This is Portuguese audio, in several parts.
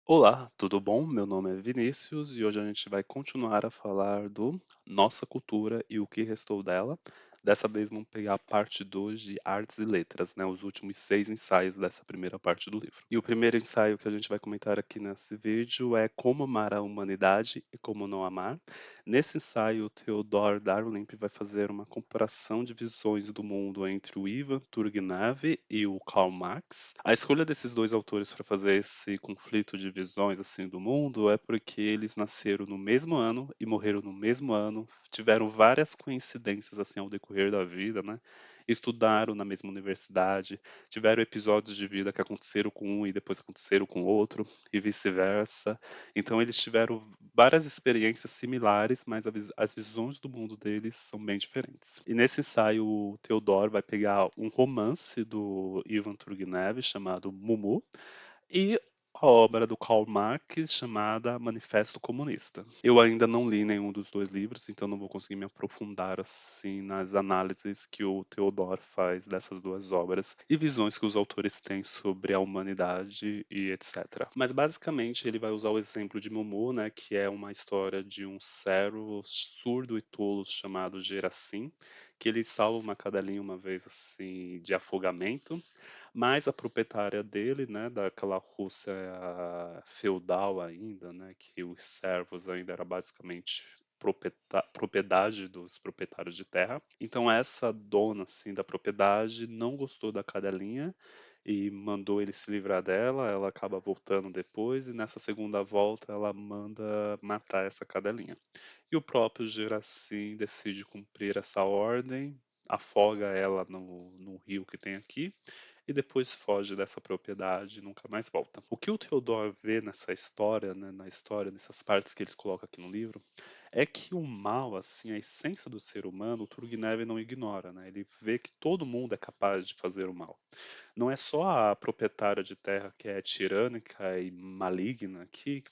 Olá, tudo bom? Meu nome é Vinícius e hoje a gente vai continuar a falar do Nossa Cultura e o que restou dela. Dessa vez vamos pegar a parte 2 de Artes e Letras, né? Os últimos 6 ensaios dessa primeira parte do livro. E o primeiro ensaio que a gente vai comentar aqui nesse vídeo é Como Amar a Humanidade e Como Não Amar. Nesse ensaio, o Theodor Darling vai fazer uma comparação de visões do mundo entre o Ivan Turgenev e o Karl Marx. A escolha desses dois autores para fazer esse conflito de visões assim do mundo é porque eles nasceram no mesmo ano e morreram no mesmo ano, tiveram várias coincidências assim ao decorrer da vida, né? Estudaram na mesma universidade, tiveram episódios de vida que aconteceram com um e depois aconteceram com outro e vice-versa. Então eles tiveram várias experiências similares, mas as visões do mundo deles são bem diferentes. E nesse ensaio, o Theodor vai pegar um romance do Ivan Turgenev chamado Mumu e a obra do Karl Marx chamada Manifesto Comunista. Eu ainda não li nenhum dos dois livros, então não vou conseguir me aprofundar assim nas análises que o Theodor faz dessas duas obras e visões que os autores têm sobre a humanidade e etc. Mas basicamente ele vai usar o exemplo de Mumu, né, que é uma história de um servo surdo e tolo chamado Gerasim, que ele salva uma cadelinha uma vez assim de afogamento, mas a proprietária dele, né, daquela Rússia feudal ainda, né, que os servos ainda era basicamente propriedade dos proprietários de terra. Então essa dona assim da propriedade não gostou da cadelinha e mandou ele se livrar dela. Ela acaba voltando depois e nessa segunda volta ela manda matar essa cadelinha. E o próprio Juraci decide cumprir essa ordem, afoga ela no rio que tem aqui e depois foge dessa propriedade e nunca mais volta. O que o Theodore vê nessa história, né, na história, nessas partes que eles colocam aqui no livro, é que o mal, assim, a essência do ser humano, o Turgenev não ignora, né? Ele vê que todo mundo é capaz de fazer o mal. Não é só a proprietária de terra que é tirânica e maligna que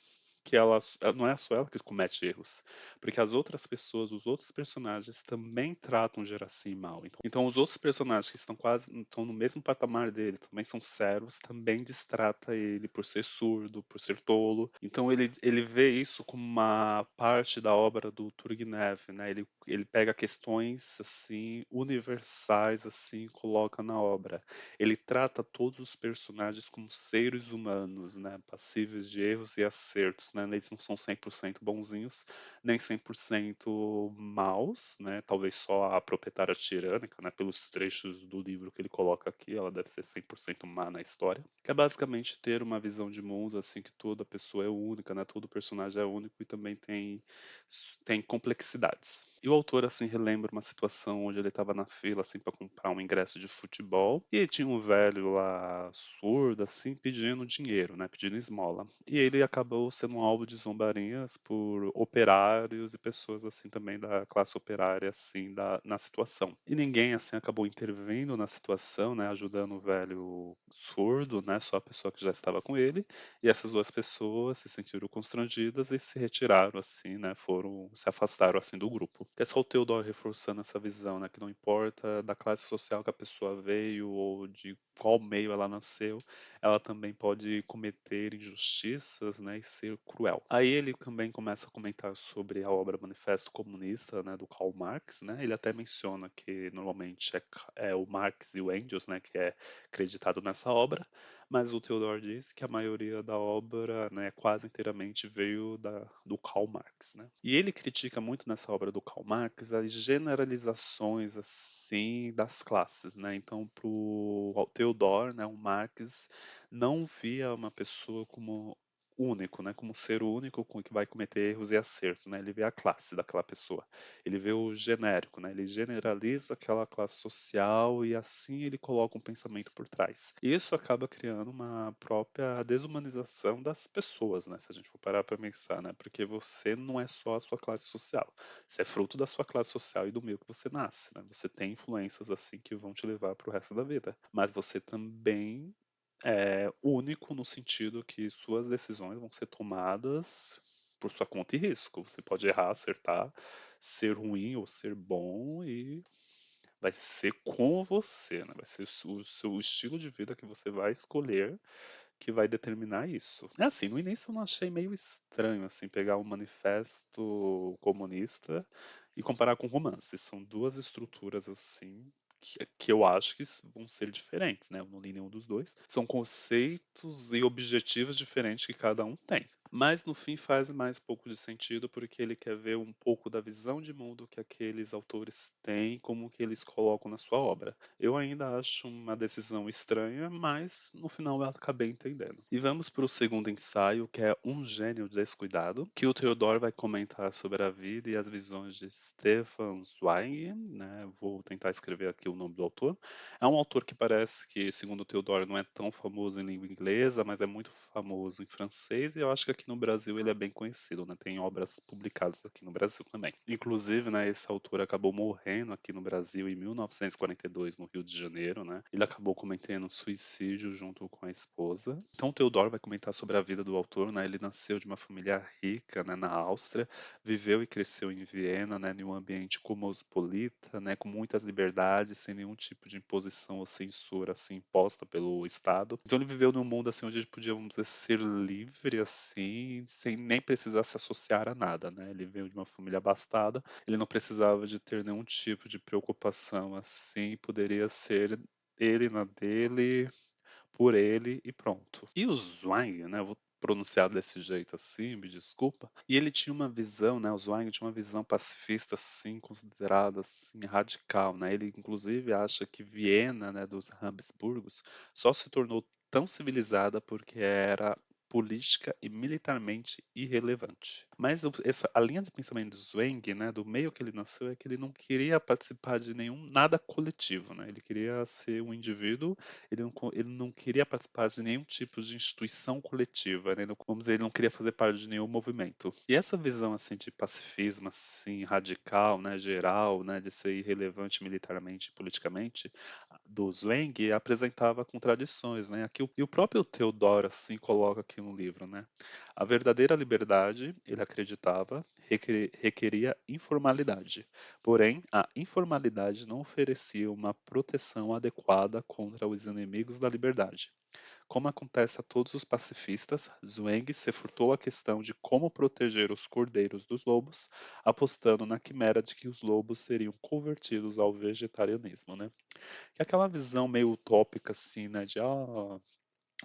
ela não é só ela que comete erros, porque as outras pessoas, os outros personagens também tratam Juraci mal. Então os outros personagens que estão no mesmo patamar dele, também são servos, também destrata ele por ser surdo, por ser tolo. Então ele vê isso como uma parte da obra do Turgenev, né? Ele pega questões assim universais assim, e coloca na obra. Ele trata todos os personagens como seres humanos, né, passíveis de erros e acertos, né? Eles não são 100% bonzinhos, nem 100% maus, né? Talvez só a proprietária tirânica, né, pelos trechos do livro que ele coloca aqui, ela deve ser 100% má na história. Que é basicamente ter uma visão de mundo assim que toda pessoa é única, né? Todo personagem é único e também tem complexidades. E o autor assim relembra uma situação onde ele estava na fila assim para comprar um ingresso de futebol e tinha um velho lá surdo assim pedindo dinheiro, né, pedindo esmola. E ele acabou sendo um alvo de zombarias por operários e pessoas assim também da classe operária assim na situação. E ninguém assim acabou intervindo na situação, né, ajudando o velho surdo, né, só a pessoa que já estava com ele. E essas duas pessoas se sentiram constrangidas e se retiraram, assim, né? Se afastaram, assim, do grupo. É só o Theodore reforçando essa visão, né? Que não importa da classe social que a pessoa veio ou de qual meio ela nasceu, ela também pode cometer injustiças, né? E ser cruel. Aí ele também começa a comentar sobre a obra Manifesto Comunista, né? Do Karl Marx, né? Ele até menciona que normalmente é o Marx e o Engels, né? Que é acreditado nessa obra, mas o Theodor diz que a maioria da obra, né, quase inteiramente veio do Karl Marx, né? E ele critica muito nessa obra do Karl Marx as generalizações assim das classes, né? Então, para o Theodor, né, o Marx não via uma pessoa como único, né, como um ser único com que vai cometer erros e acertos, né? Ele vê a classe daquela pessoa, ele vê o genérico, né? Ele generaliza aquela classe social e assim ele coloca um pensamento por trás. E isso acaba criando uma própria desumanização das pessoas, né? Se a gente for parar para pensar, né? Porque você não é só a sua classe social, você é fruto da sua classe social e do meio que você nasce, né? Você tem influências assim que vão te levar para o resto da vida, mas você também é único no sentido que suas decisões vão ser tomadas por sua conta e risco. Você pode errar, acertar, ser ruim ou ser bom e vai ser com você, né? Vai ser o seu estilo de vida que você vai escolher que vai determinar isso. É assim, no início eu não achei meio estranho assim pegar um manifesto comunista e comparar com romance. São duas estruturas assim que eu acho que vão ser diferentes, né? Eu não li nenhum dos dois. São conceitos e objetivos diferentes que cada um tem. Mas no fim faz mais um pouco de sentido porque ele quer ver um pouco da visão de mundo que aqueles autores têm, como que eles colocam na sua obra. Eu ainda acho uma decisão estranha, mas no final eu acabei entendendo. E vamos para o segundo ensaio, que é Um Gênio Descuidado, que o Theodor vai comentar sobre a vida e as visões de Stefan Zweig, né? Vou tentar escrever aqui o nome do autor. É um autor que parece que, segundo o Theodor, não é tão famoso em língua inglesa, mas é muito famoso em francês, e eu acho que aqui no Brasil ele é bem conhecido, né? Tem obras publicadas aqui no Brasil também. Inclusive, né, esse autor acabou morrendo aqui no Brasil em 1942, no Rio de Janeiro, né? Ele acabou cometendo um suicídio junto com a esposa. Então, o Theodor vai comentar sobre a vida do autor, né? Ele nasceu de uma família rica, né, na Áustria, viveu e cresceu em Viena, né, em um ambiente cosmopolita, né, com muitas liberdades, sem nenhum tipo de imposição ou censura assim imposta pelo Estado. Então ele viveu num mundo assim onde ele podia, vamos dizer, ser livre assim, sem nem precisar se associar a nada, né? Ele veio de uma família abastada, ele não precisava de ter nenhum tipo de preocupação assim, poderia ser ele na dele, por ele e pronto. E o Zweig, né, eu vou pronunciar desse jeito assim, me desculpa, e ele tinha uma visão, né, o Zweig tinha uma visão pacifista assim, considerada assim radical, né? Ele inclusive acha que Viena, né, dos Habsburgos, só se tornou tão civilizada porque era política e militarmente irrelevante. Mas a linha de pensamento do Zweig, né, do meio que ele nasceu, é que ele não queria participar de nenhum nada coletivo, né? Ele queria ser um indivíduo, ele não queria participar de nenhum tipo de instituição coletiva, né? Vamos dizer, ele não queria fazer parte de nenhum movimento. E essa visão assim de pacifismo assim radical, né, geral, né, de ser irrelevante militarmente e politicamente, do Zweig apresentava contradições, né? Aqui e o próprio Theodor assim coloca aqui no livro, né? A verdadeira liberdade, ele acreditava, requeria informalidade. Porém, a informalidade não oferecia uma proteção adequada contra os inimigos da liberdade. Como acontece a todos os pacifistas, Zweig se furtou a questão de como proteger os cordeiros dos lobos, apostando na quimera de que os lobos seriam convertidos ao vegetarianismo, né? Que é aquela visão meio utópica assim, né, de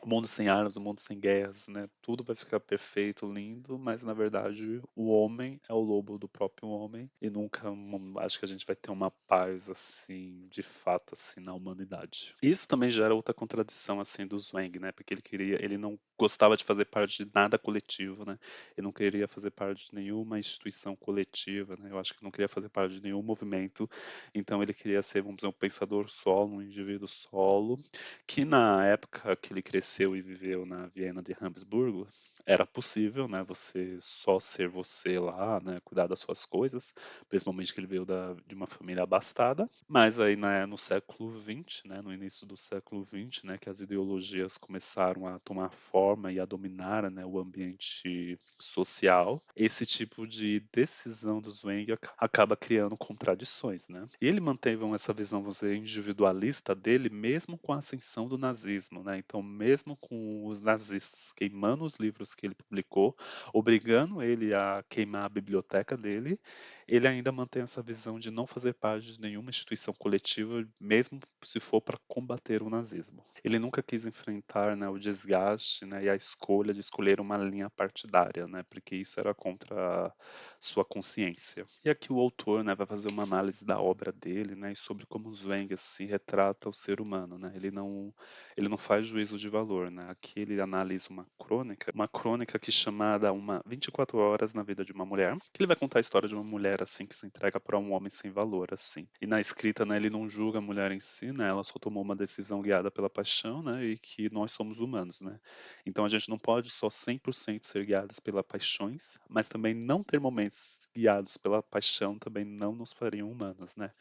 o mundo sem armas, o mundo sem guerras, né? Tudo vai ficar perfeito, lindo, mas na verdade o homem é o lobo do próprio homem e nunca acho que a gente vai ter uma paz assim, de fato assim na humanidade. Isso também gera outra contradição assim do Zwang, né? Porque ele não gostava de fazer parte de nada coletivo, né? Ele não queria fazer parte de nenhuma instituição coletiva, né? Eu acho que não queria fazer parte de nenhum movimento. Então ele queria ser, vamos dizer, um pensador solo, um indivíduo solo, que na época que ele cresceu e viveu na Viena de Habsburgo, era possível, né, você só ser você lá, né, cuidar das suas coisas, principalmente que ele veio de uma família abastada, mas aí, né, no século XX, né, no início do século XX, né, que as ideologias começaram a tomar forma e a dominar, né, o ambiente social, esse tipo de decisão do Zweig acaba criando contradições, né? E ele manteve essa visão, vamos dizer, individualista dele, mesmo com a ascensão do nazismo, né? Então, mesmo com os nazistas queimando os livros que ele publicou, obrigando ele a queimar a biblioteca dele, ele ainda mantém essa visão de não fazer parte de nenhuma instituição coletiva, mesmo se for para combater o nazismo. Ele nunca quis enfrentar, né, o desgaste, né, e a escolha de escolher uma linha partidária, né, porque isso era contra a sua consciência. E aqui o autor, né, vai fazer uma análise da obra dele, né, e sobre como Zweig assim retrata o ser humano, né? Ele não faz juízo de valor, né? Aqui ele analisa uma crônica que é chamada uma 24 horas na vida de uma mulher, que ele vai contar a história de uma mulher assim que se entrega para um homem sem valor assim. E na escrita, né, ele não julga a mulher em si, né? Ela só tomou uma decisão guiada pela paixão, né, e que nós somos humanos, né? Então a gente não pode só 100% ser guiados pelas paixões, mas também não ter momentos guiados pela paixão também não nos fariam humanos, né?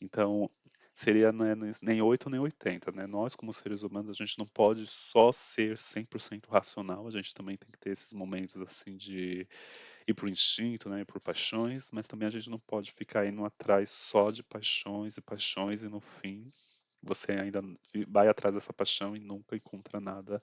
Então seria, né, nem 8 nem 80, né? Nós como seres humanos a gente não pode só ser 100% racional, a gente também tem que ter esses momentos assim de ir pro instinto, né, ir por paixões, mas também a gente não pode ficar indo atrás só de paixões e no fim você ainda vai atrás dessa paixão e nunca encontra nada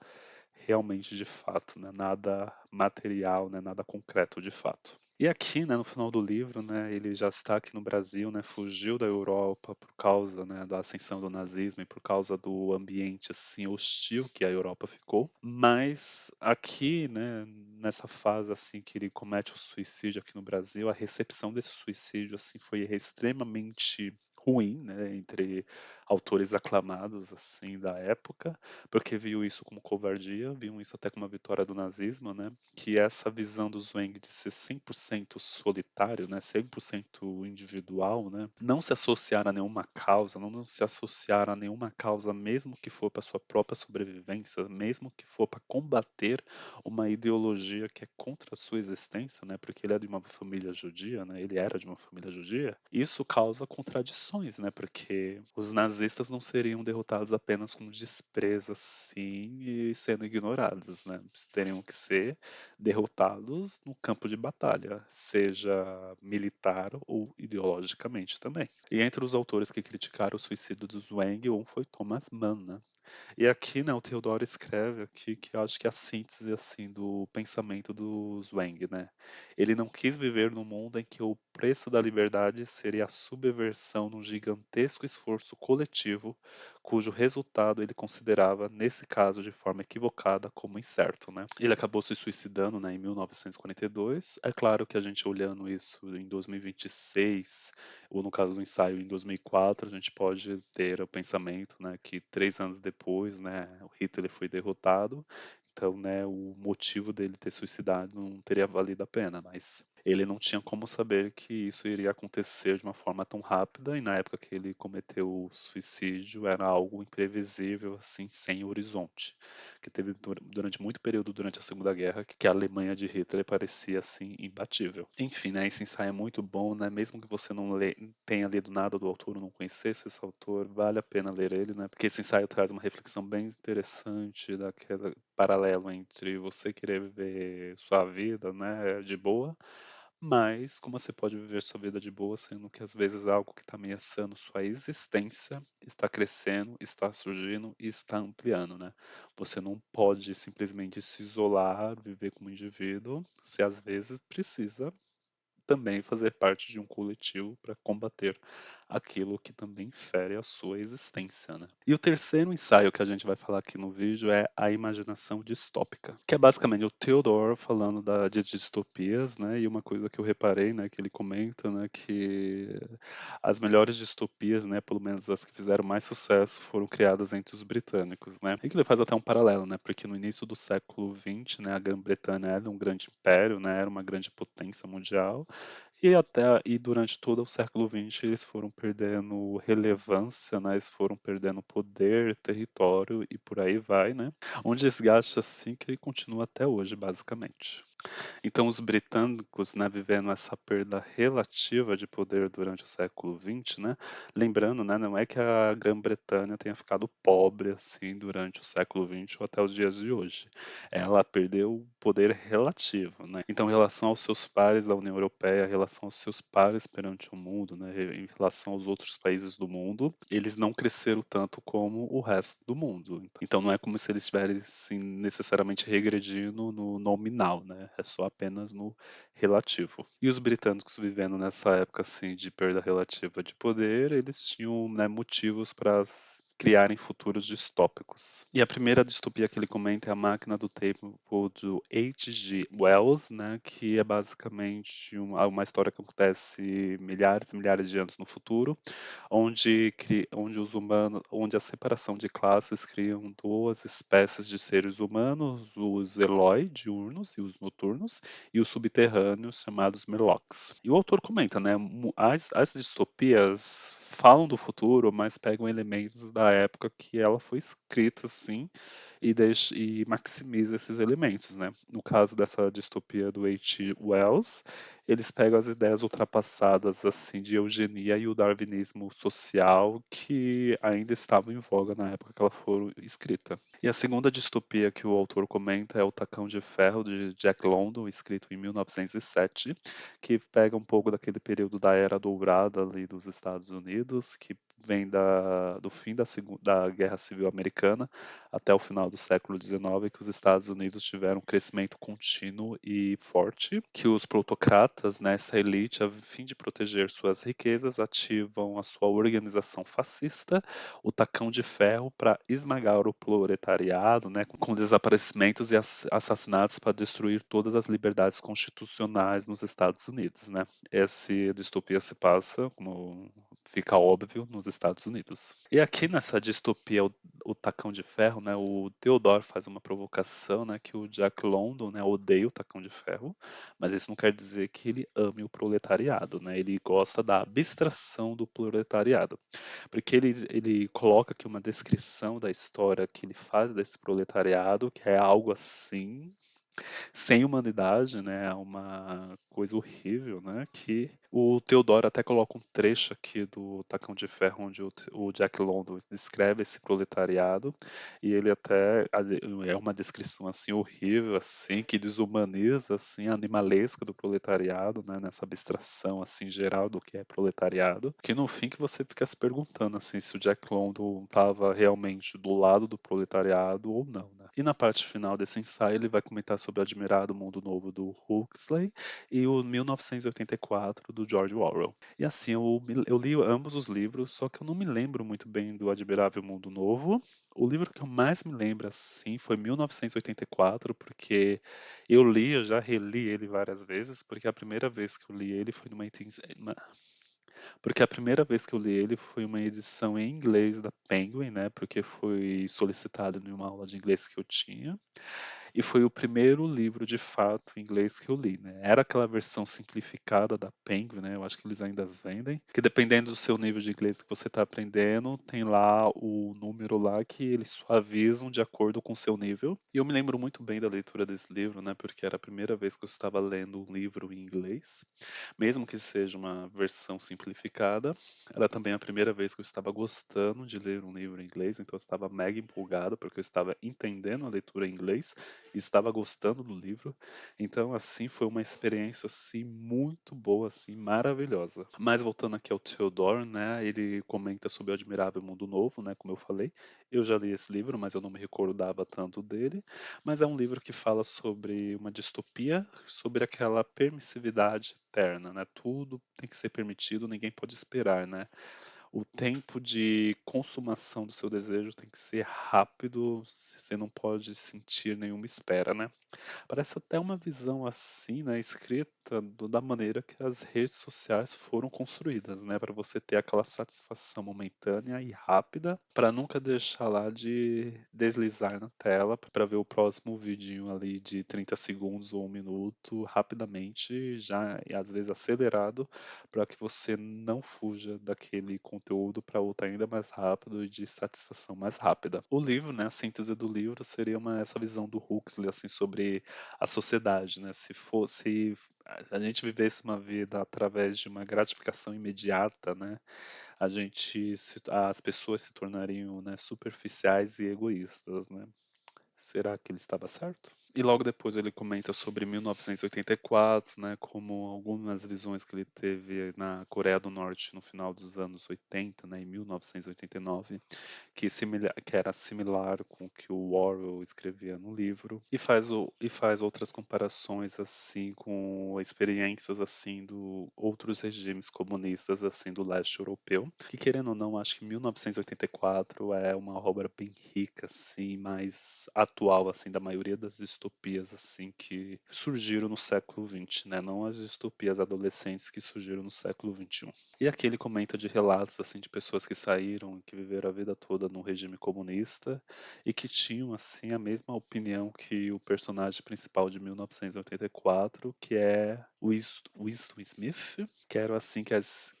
realmente de fato, né? Nada material, né? Nada concreto de fato. E aqui, né, no final do livro, né, ele já está aqui no Brasil, né, fugiu da Europa por causa, né, da ascensão do nazismo e por causa do ambiente assim hostil que a Europa ficou. Mas aqui, né, nessa fase assim que ele comete o suicídio aqui no Brasil, a recepção desse suicídio assim foi extremamente ruim, né, entre autores aclamados assim da época, porque viu isso como covardia, viu isso até como uma vitória do nazismo, né? Que essa visão do Zwang de ser 100% solitário, né, 100% individual, né, não se associar a nenhuma causa, não se associar a nenhuma causa, mesmo que for para sua própria sobrevivência, mesmo que for para combater uma ideologia que é contra a sua existência, né, porque ele é de uma família judia, né, ele era de uma família judia, isso causa contradições, né, porque os nazistas não seriam derrotados apenas com desprezo assim e sendo ignorados, né, eles teriam que ser derrotados no campo de batalha, seja militar ou ideologicamente também. E entre os autores que criticaram o suicídio do Zwang, um foi Thomas Mann, né? E aqui, né, o Theodor escreve aqui que eu acho que é a síntese assim do pensamento do Zwang, né? Ele não quis viver num mundo em que o preço da liberdade seria a subversão num gigantesco esforço coletivo, cujo resultado ele considerava, nesse caso, de forma equivocada, como incerto, né? Ele acabou se suicidando, né, em 1942. É claro que a gente olhando isso em 2026, ou no caso do ensaio em 2004, a gente pode ter o pensamento, né, que 3 anos depois, né, o Hitler foi derrotado, então, né, o motivo dele ter suicidado não teria valido a pena, mas ele não tinha como saber que isso iria acontecer de uma forma tão rápida, e na época que ele cometeu o suicídio era algo imprevisível, assim, sem horizonte, que teve durante muito período durante a Segunda Guerra que a Alemanha de Hitler parecia assim imbatível. Enfim, né, esse ensaio é muito bom, né? Mesmo que você não tenha lido nada do autor ou não conhecesse esse autor, vale a pena ler ele, né? Porque esse ensaio traz uma reflexão bem interessante daquele paralelo entre você querer viver sua vida, né, de boa, mas como você pode viver sua vida de boa, sendo que às vezes algo que está ameaçando sua existência está crescendo, está surgindo e está ampliando, né? Você não pode simplesmente se isolar, viver como indivíduo, se às vezes precisa também fazer parte de um coletivo para combater aquilo que também fere a sua existência, né? E o terceiro ensaio que a gente vai falar aqui no vídeo é a imaginação distópica, que é basicamente o Theodor falando de distopias, né? E uma coisa que eu reparei, né, que ele comenta, né, que as melhores distopias, né, pelo menos as que fizeram mais sucesso, foram criadas entre os britânicos, né? E que ele faz até um paralelo, né? Porque no início do século XX, né, a Grã-Bretanha era um grande império, né? Era uma grande potência mundial. E durante todo o século XX eles foram perdendo relevância, né? Eles foram perdendo poder, território e por aí vai, né? Um desgaste assim que continua até hoje, basicamente. Então, os britânicos, né, vivendo essa perda relativa de poder durante o século XX, né, lembrando, né, não é que a Grã-Bretanha tenha ficado pobre assim durante o século XX ou até os dias de hoje. Ela perdeu o poder relativo, né? Então, em relação aos seus pares da União Europeia, em relação aos seus pares perante o mundo, né, em relação aos outros países do mundo, eles não cresceram tanto como o resto do mundo. Então, não é como se eles estivessem necessariamente regredindo no nominal, né? É só apenas no relativo. E os britânicos vivendo nessa época assim de perda relativa de poder, eles tinham, né, motivos para criarem futuros distópicos. E a primeira distopia que ele comenta é A Máquina do Tempo do H.G. Wells, né, que é basicamente uma história que acontece milhares e milhares de anos no futuro, onde os humanos, onde a separação de classes criam duas espécies de seres humanos, os Eloi, diurnos, e os noturnos, e os subterrâneos, chamados Merlocks. E o autor comenta, né, as distopias falam do futuro, mas pegam elementos da época que ela foi escrita, assim, e maximiza esses elementos, né? No caso dessa distopia do H. Wells, eles pegam as ideias ultrapassadas assim de eugenia e o darwinismo social que ainda estavam em voga na época que ela foi escrita. E a segunda distopia que o autor comenta é O Tacão de Ferro de Jack London, escrito em 1907, que pega um pouco daquele período da Era Dourada ali dos Estados Unidos, que vem do fim da Guerra Civil Americana até o final do século XIX, que os Estados Unidos tiveram um crescimento contínuo e forte, que os plutocratas, né, essa elite, a fim de proteger suas riquezas, ativam a sua organização fascista, o tacão de ferro, para esmagar o proletariado, né, com desaparecimentos e assassinatos para destruir todas as liberdades constitucionais nos Estados Unidos, né? Essa distopia se passa, como fica óbvio, nos Estados Unidos. E aqui nessa distopia, o Tacão de Ferro, né, o Theodore faz uma provocação, né, que o Jack London, né, odeia o Tacão de Ferro, mas isso não quer dizer que ele ame o proletariado, né? Ele gosta da abstração do proletariado, porque ele coloca aqui uma descrição da história que ele faz desse proletariado, que é algo assim sem humanidade, né? É uma coisa horrível, né? Que o Theodoro até coloca um trecho aqui do Tacão de Ferro, onde o Jack London descreve esse proletariado, e ele até é uma descrição assim horrível, assim, que desumaniza assim a animalesca do proletariado, né? Nessa abstração assim geral do que é proletariado, que no fim que você fica se perguntando assim se o Jack London estava realmente do lado do proletariado ou não, né? E na parte final desse ensaio ele vai comentar sobre o Admirável Mundo Novo do Huxley e o 1984 do George Orwell. E assim, eu li ambos os livros, só que eu não me lembro muito bem do Admirável Mundo Novo. O livro que eu mais me lembro assim foi 1984, porque eu já reli ele várias vezes, porque a primeira vez que eu li ele foi porque a primeira vez que eu li ele foi uma edição em inglês da Penguin, né? Porque foi solicitado em uma aula de inglês que eu tinha. E foi o primeiro livro de fato em inglês que eu li, né? Era aquela versão simplificada da Penguin, né? Eu acho que eles ainda vendem, que dependendo do seu nível de inglês que você está aprendendo, tem lá o número lá que eles suavizam de acordo com o seu nível. E eu me lembro muito bem da leitura desse livro, né? Porque era a primeira vez que eu estava lendo um livro em inglês, mesmo que seja uma versão simplificada. Era também a primeira vez que eu estava gostando de ler um livro em inglês, então eu estava mega empolgado porque eu estava entendendo a leitura em inglês e estava gostando do livro. Então, assim, foi uma experiência assim muito boa, assim, maravilhosa. Mas voltando aqui ao Theodore, né, ele comenta sobre o Admirável Mundo Novo, né, como eu falei. Eu já li esse livro, mas eu não me recordava tanto dele. Mas é um livro que fala sobre uma distopia, sobre aquela permissividade eterna, né? Tudo tem que ser permitido, ninguém pode esperar, né? O tempo de consumação do seu desejo tem que ser rápido, você não pode sentir nenhuma espera, né? Parece até uma visão assim, né, escrita da maneira que as redes sociais foram construídas, né, para você ter aquela satisfação momentânea e rápida, para nunca deixar lá de deslizar na tela para ver o próximo vidinho ali de 30 segundos ou 1 minuto rapidamente, já e às vezes acelerado, para que você não fuja daquele conteúdo para outro ainda mais rápido e de satisfação mais rápida. O livro, né, a síntese do livro seria essa visão do Huxley assim sobre a sociedade, né? Se fosse a gente vivesse uma vida através de uma gratificação imediata, né? As pessoas se tornariam, né, superficiais e egoístas, né? Será que ele estava certo? E logo depois ele comenta sobre 1984, né, como algumas visões que ele teve na Coreia do Norte no final dos anos 80, né, em 1989, que era similar com o que o Orwell escrevia no livro, e faz outras comparações assim com experiências assim do outros regimes comunistas assim do leste europeu, que querendo ou não, acho que 1984 é uma obra bem rica assim, mais atual assim da maioria das distopias assim que surgiram no século XX, né? Não as distopias adolescentes que surgiram no século XXI. E aqui ele comenta de relatos assim de pessoas que saíram, que viveram a vida toda num regime comunista e que tinham assim a mesma opinião que o personagem principal de 1984, que é Winston Smith, que era assim que as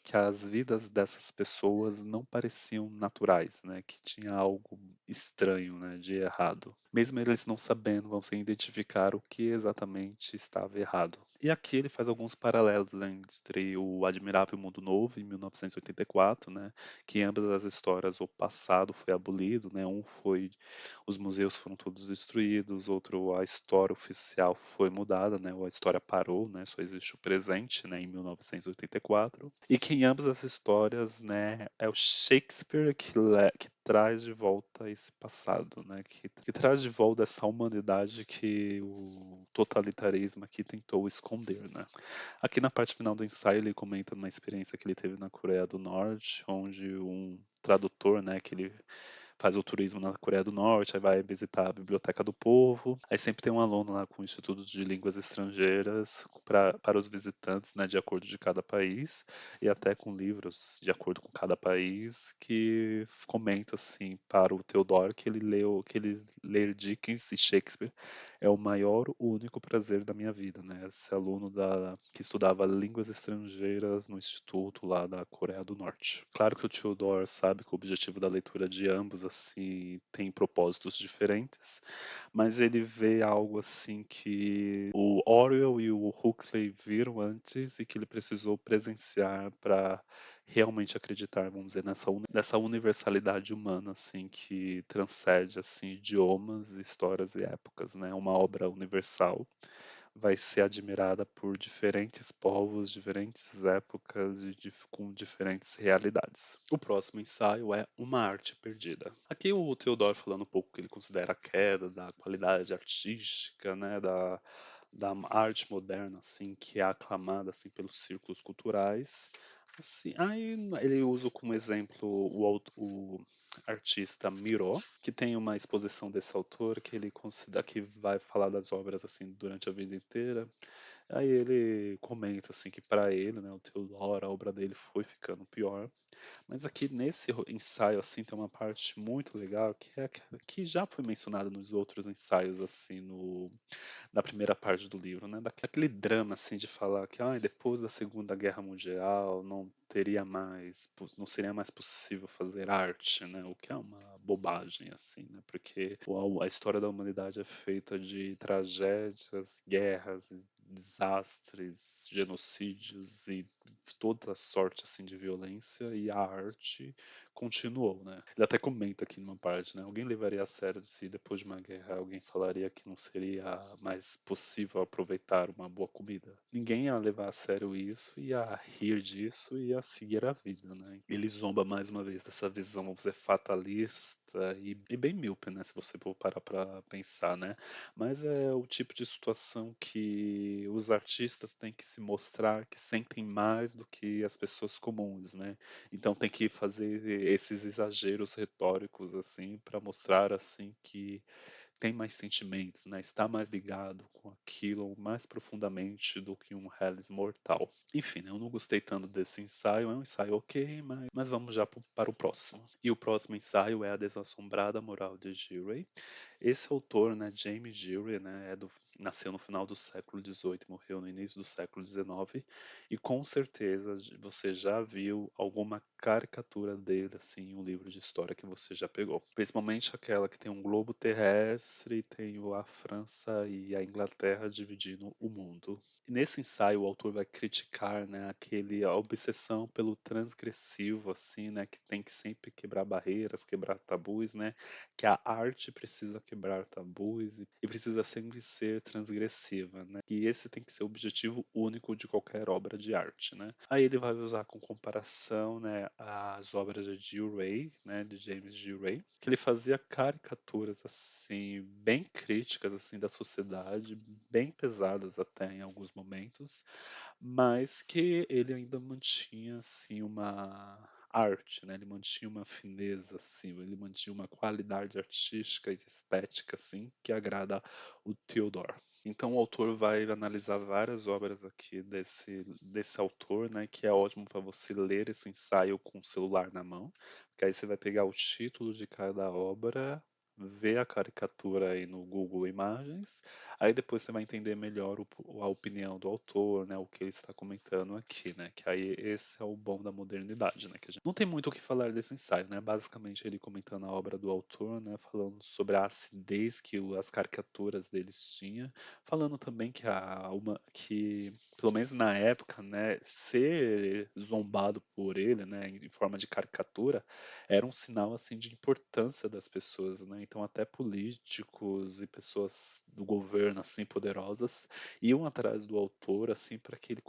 vidas dessas pessoas não pareciam naturais, né? Que tinha algo estranho, né, de errado. Mesmo eles não sabendo, vão se identificar o que exatamente estava errado. E aqui ele faz alguns paralelos, né, entre o Admirável Mundo Novo, em 1984, né, que em ambas as histórias o passado foi abolido, né, um foi os museus foram todos destruídos, outro a história oficial foi mudada, né, ou a história parou, né, só existe o presente, né, em 1984, e que em ambas as histórias, né, é o Shakespeare que traz de volta esse passado, né, que traz de volta essa humanidade que o totalitarismo aqui tentou esconder, né. Aqui na parte final do ensaio ele comenta uma experiência que ele teve na Coreia do Norte, onde um tradutor, né, que ele faz o turismo na Coreia do Norte, aí vai visitar a Biblioteca do Povo. Aí sempre tem um aluno lá com o Instituto de Línguas Estrangeiras para os visitantes, né, de acordo de cada país, e até com livros de acordo com cada país, que comenta assim para o Theodore que ele ler Dickens e Shakespeare é o maior, o único prazer da minha vida, né? Esse aluno que estudava línguas estrangeiras no instituto lá da Coreia do Norte. Claro que o Theodore sabe que o objetivo da leitura de ambos assim tem propósitos diferentes, mas ele vê algo assim que o Orwell e o Huxley viram antes e que ele precisou presenciar para realmente acreditar, vamos dizer, nessa universalidade humana assim que transcende assim idiomas, histórias e épocas, né? Uma obra universal vai ser admirada por diferentes povos, diferentes épocas e com diferentes realidades. O próximo ensaio é Uma Arte Perdida. Aqui o Theodore falando um pouco que ele considera a queda da qualidade artística, né, da arte moderna, assim, que é aclamada assim pelos círculos culturais. Assim, aí ele usa como exemplo o artista Miro, que tem uma exposição desse autor que ele considera que vai falar das obras assim durante a vida inteira. Aí ele comenta assim que para ele, né, o Theodore, a obra dele foi ficando pior, mas aqui nesse ensaio assim tem uma parte muito legal que já foi mencionada nos outros ensaios assim no na primeira parte do livro, né? Daquele drama assim de falar que depois da Segunda Guerra Mundial não seria mais possível fazer arte, né? O que é uma bobagem assim, né? Porque a história da humanidade é feita de tragédias, guerras, desastres, genocídios e toda sorte assim de violência e a arte continuou, né? Ele até comenta aqui numa parte, né? Alguém levaria a sério se depois de uma guerra alguém falaria que não seria mais possível aproveitar uma boa comida? Ninguém ia levar a sério isso, ia rir disso e ia seguir a vida, né? Ele zomba mais uma vez dessa visão, vamos dizer, fatalista e bem míope, né? Se você for parar pra pensar, né? Mas é o tipo de situação que os artistas têm que se mostrar que sentem mais do que as pessoas comuns, né? Então tem que fazer esses exageros retóricos assim para mostrar assim que tem mais sentimentos, né? Está mais ligado com aquilo mais profundamente do que um realismo mortal. Enfim, né? Eu não gostei tanto desse ensaio, é um ensaio ok, mas vamos já para o próximo. E o próximo ensaio é A Desassombrada Moral de Gilray. Esse autor, né, James Gilray, né, nasceu no final do século XVIII e morreu no início do século XIX, e com certeza você já viu alguma caricatura dele assim em um livro de história que você já pegou. Principalmente aquela que tem um globo terrestre, tem a França e a Inglaterra dividindo o mundo. E nesse ensaio o autor vai criticar, né, a obsessão pelo transgressivo assim, né, que tem que sempre quebrar barreiras, quebrar tabus, né, que a arte precisa quebrar tabus e precisa sempre ser transgressiva, né? E esse tem que ser o objetivo único de qualquer obra de arte, né? Aí ele vai usar com comparação, né, as obras de Gilray, né, de James Gilray, que ele fazia caricaturas assim bem críticas assim da sociedade, bem pesadas até em alguns momentos, mas que ele ainda mantinha assim uma arte, né? Ele mantinha uma fineza assim, ele mantinha uma qualidade artística e estética assim que agrada o Theodore. Então o autor vai analisar várias obras aqui desse autor, né, que é ótimo para você ler esse ensaio com o celular na mão, porque aí você vai pegar o título de cada obra, vê a caricatura aí no Google Imagens, aí depois você vai entender melhor a opinião do autor, né, o que ele está comentando aqui, né, que aí esse é o bom da modernidade, né, que a gente não tem muito o que falar desse ensaio, né, basicamente ele comentando a obra do autor, né, falando sobre a acidez que as caricaturas deles tinham, falando também que que pelo menos na época, né, ser zombado por ele, né, em forma de caricatura, era um sinal assim de importância das pessoas, né? Então até políticos e pessoas do governo assim poderosas iam atrás do autor assim para que ele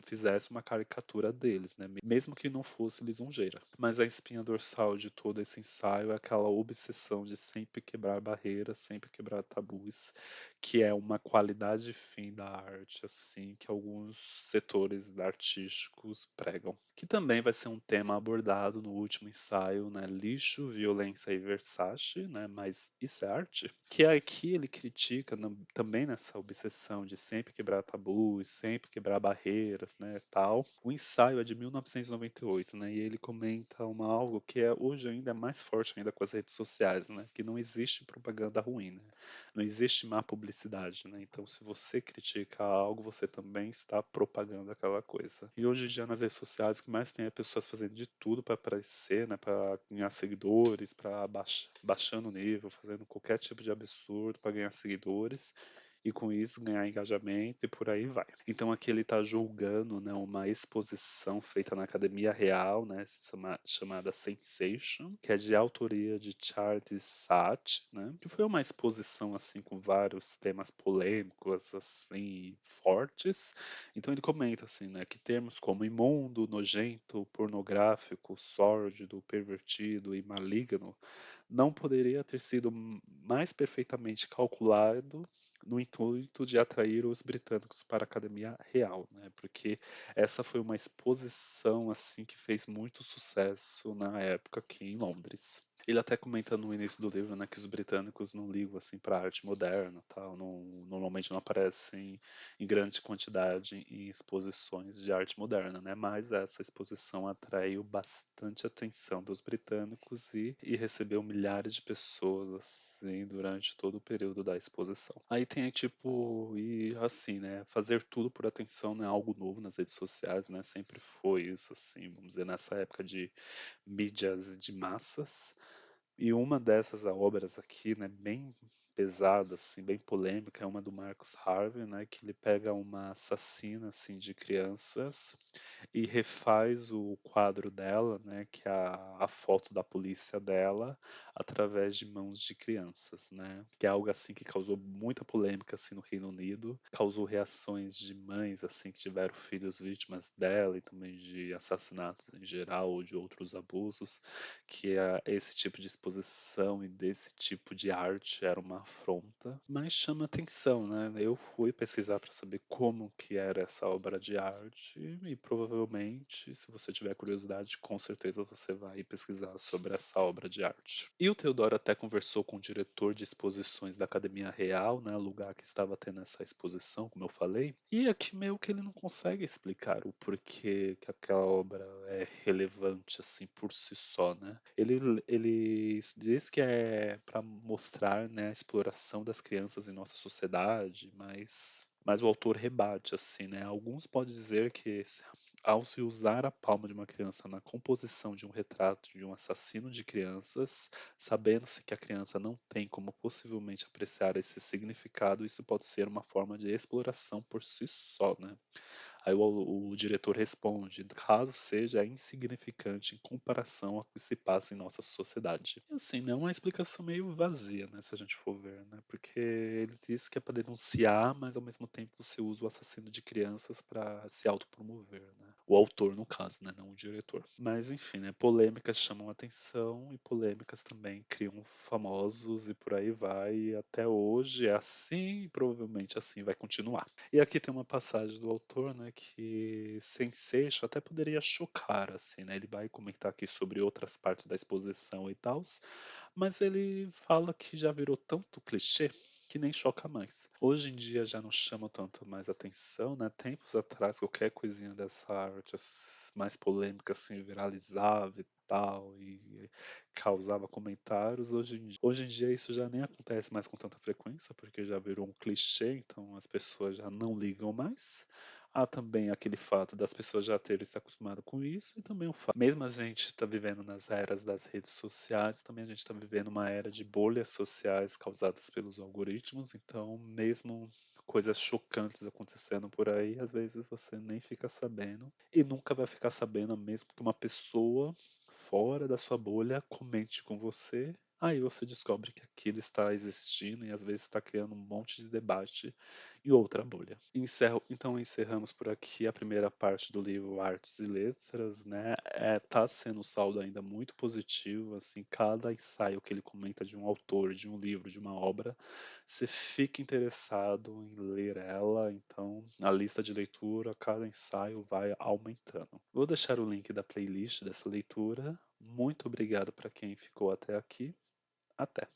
fizesse uma caricatura deles, né? Mesmo que não fosse lisonjeira. Mas a espinha dorsal de todo esse ensaio é aquela obsessão de sempre quebrar barreiras, sempre quebrar tabus, que é uma qualidade fim da arte assim que alguns setores artísticos pregam, que também vai ser um tema abordado no último ensaio, né, Lixo, Violência e Versace, né, mas isso é arte? Que aqui ele critica também nessa obsessão de sempre quebrar tabus, sempre quebrar barreiras, né, tal. O ensaio é de 1998, né, e ele comenta algo que hoje ainda é mais forte ainda com as redes sociais, né, que não existe propaganda ruim, né, não existe má publicidade, né, então se você critica algo, você também está propagando aquela coisa. E hoje em dia nas redes sociais o que mais tem é pessoas fazendo de tudo para aparecer, né, para ganhar seguidores, para baixando o nível, fazendo qualquer tipo de absurdo para ganhar seguidores e com isso ganhar engajamento e por aí vai. Então aqui ele está julgando, né, uma exposição feita na Academia Real, né, chamada Sensation, que é de autoria de Charles Saat, né, que foi uma exposição assim com vários temas polêmicos assim fortes. Então ele comenta assim, né, que termos como imundo, nojento, pornográfico, sórdido, pervertido e maligno não poderia ter sido mais perfeitamente calculado no intuito de atrair os britânicos para a Academia Real, né? Porque essa foi uma exposição assim que fez muito sucesso na época aqui em Londres. Ele até comenta no início do livro, né, que os britânicos não ligam assim para a arte moderna, tal, normalmente não aparecem em grande quantidade em exposições de arte moderna, né? Mas essa exposição atraiu bastante atenção dos britânicos e recebeu milhares de pessoas assim durante todo o período da exposição. Aí tem tipo e assim, né? Fazer tudo por atenção não é algo novo nas redes sociais, né? Sempre foi isso assim, vamos dizer nessa época de mídias de massas. E uma dessas obras aqui, né, bem pesada, assim, bem polêmica, é uma do Marcus Harvey, né, que ele pega uma assassina, assim, de crianças e refaz o quadro dela, né, que é a foto da polícia dela, através de mãos de crianças, né, que é algo, assim, que causou muita polêmica, assim, no Reino Unido, causou reações de mães, assim, que tiveram filhos vítimas dela e também de assassinatos em geral ou de outros abusos, que esse tipo de exposição e desse tipo de arte era uma afronta, mas chama atenção, né? Eu fui pesquisar para saber como que era essa obra de arte e provavelmente, se você tiver curiosidade, com certeza você vai pesquisar sobre essa obra de arte. E o Teodoro até conversou com o diretor de exposições da Academia Real, né, lugar que estava tendo essa exposição, como eu falei, e aqui meio que ele não consegue explicar o porquê que aquela obra é relevante assim por si só, né? Ele diz que é para mostrar, né, a exploração das crianças em nossa sociedade, mas o autor rebate assim, né? Alguns podem dizer que ao se usar a palma de uma criança na composição de um retrato de um assassino de crianças, sabendo-se que a criança não tem como possivelmente apreciar esse significado, isso pode ser uma forma de exploração por si só, né? Aí o diretor responde, caso seja insignificante em comparação ao que se passa em nossa sociedade. E assim, né, uma explicação meio vazia, né, se a gente for ver, né, porque ele diz que é para denunciar, mas ao mesmo tempo você usa o assassino de crianças para se autopromover, né. O autor, no caso, né, não o diretor. Mas enfim, né, polêmicas chamam atenção e polêmicas também criam famosos e por aí vai. E até hoje é assim e provavelmente assim vai continuar. E aqui tem uma passagem do autor, né, que Sensation até poderia chocar, assim, né, ele vai comentar aqui sobre outras partes da exposição e tal, mas ele fala que já virou tanto clichê que nem choca mais. Hoje em dia já não chama tanto mais atenção, né? Tempos atrás, qualquer coisinha dessa arte mais polêmica, assim, viralizava e tal e causava comentários. Hoje em dia isso já nem acontece mais com tanta frequência, porque já virou um clichê, então as pessoas já não ligam mais. Há também aquele fato das pessoas já terem se acostumado com isso, e também o fato, mesmo a gente está vivendo nas eras das redes sociais, também a gente está vivendo uma era de bolhas sociais causadas pelos algoritmos, então mesmo coisas chocantes acontecendo por aí, às vezes você nem fica sabendo e nunca vai ficar sabendo mesmo que uma pessoa fora da sua bolha comente com você. Aí você descobre que aquilo está existindo e às vezes está criando um monte de debate em outra bolha. Então encerramos por aqui a primeira parte do livro Artes e Letras, né? Tá sendo um saldo ainda muito positivo, assim, cada ensaio que ele comenta de um autor, de um livro, de uma obra, você fica interessado em ler ela, então a lista de leitura, cada ensaio vai aumentando. Vou deixar o link da playlist dessa leitura. Muito obrigado para quem ficou até aqui. Até!